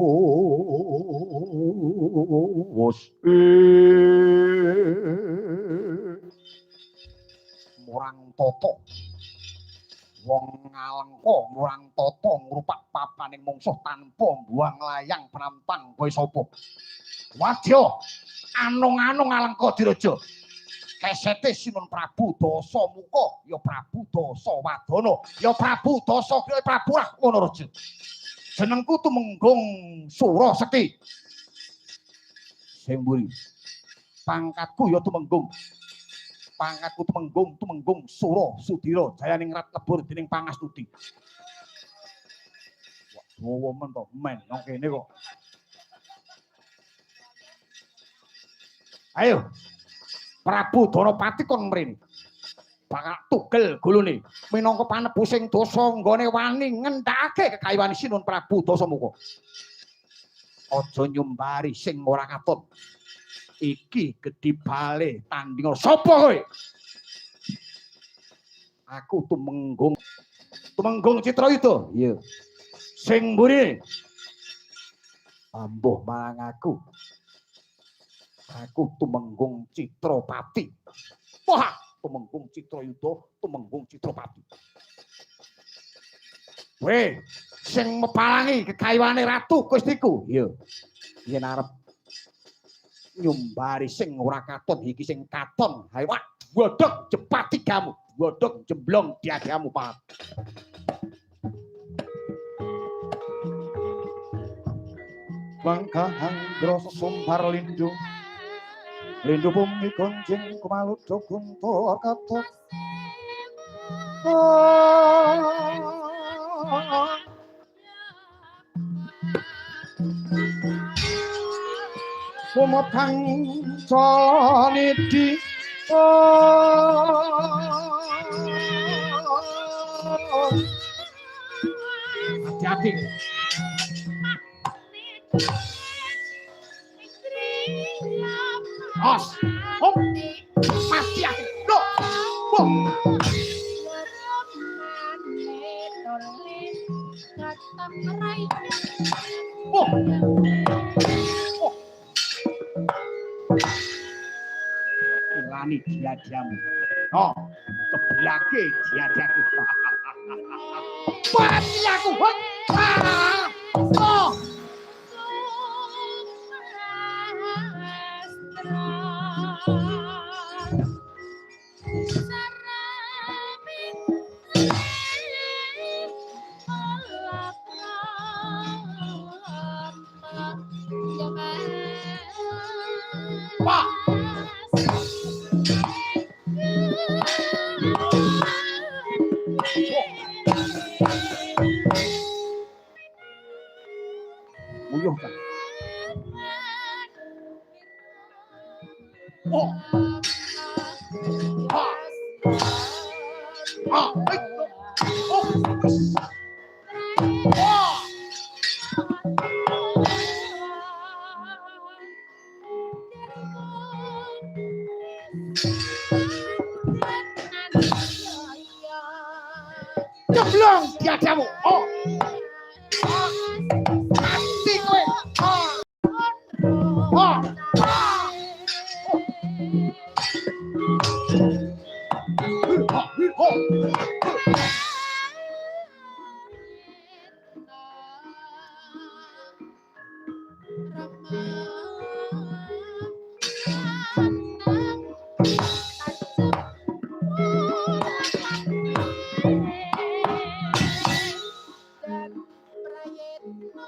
murang tata wong ngalengka murang tata ngrupak papaning mungsuh tanpa mbuang layang penantang kowe sapa wadya anung-anung ngalengka diraja kesete Sinun Prabu Dasamuka ya Prabu Dasawadana ya Prabu Dasagriya Prabu lah ngono raja jenengku Tumenggung Surasekti sing mburi pangkatku ya Tumenggung pangkatku Tumenggung Sura Sudira Jayaning Rat Lebur dening Pangastuti wah men kok men nang kene kok ayo Prabu Danapati kon mrene bakal tugel gulune minangka panebu sing dosa nggone wani ngendhakake kekayiwane Sinun Prabu Dasamuka aja nyumbari sing ora katon iki gedhi bale tandinga sapa kowe aku Tumenggung Citrayuda iya sing mburi ambuh marang aku Tumenggung Citrapati wah Tumenggung Citrayuda Tumenggung Citrapati weh sing mepalangi kekayiwane ratu Gustiku iya yen arep nyumbari sing ora katon iki sing katon hae wak godhog jepat tigamu godhog jemblong diagamu Pak Bangkahan drasa sumpar lindu lindu bumi konjing kumalut jogunto katot Pemotang colonidi hati-hati os hop pasti hati lo bom Ilani diadamu. Oh, kebelake diadaku. Mati aku. Oh. Pak. Muyuh kan. Oh. Ah. Ah. Oh. Oh. Jeblong diadamu. Oh. Mati kowe. Oh. Oh.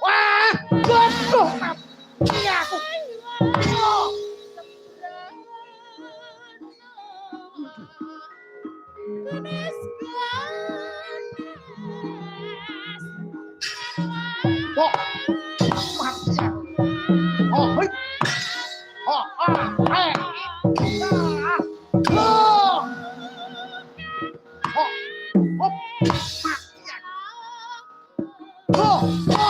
Wah, goblok mati aku. Oh, mati aku. Oh, hei. Oh, eh. Oh. Oh, mati aku. Oh.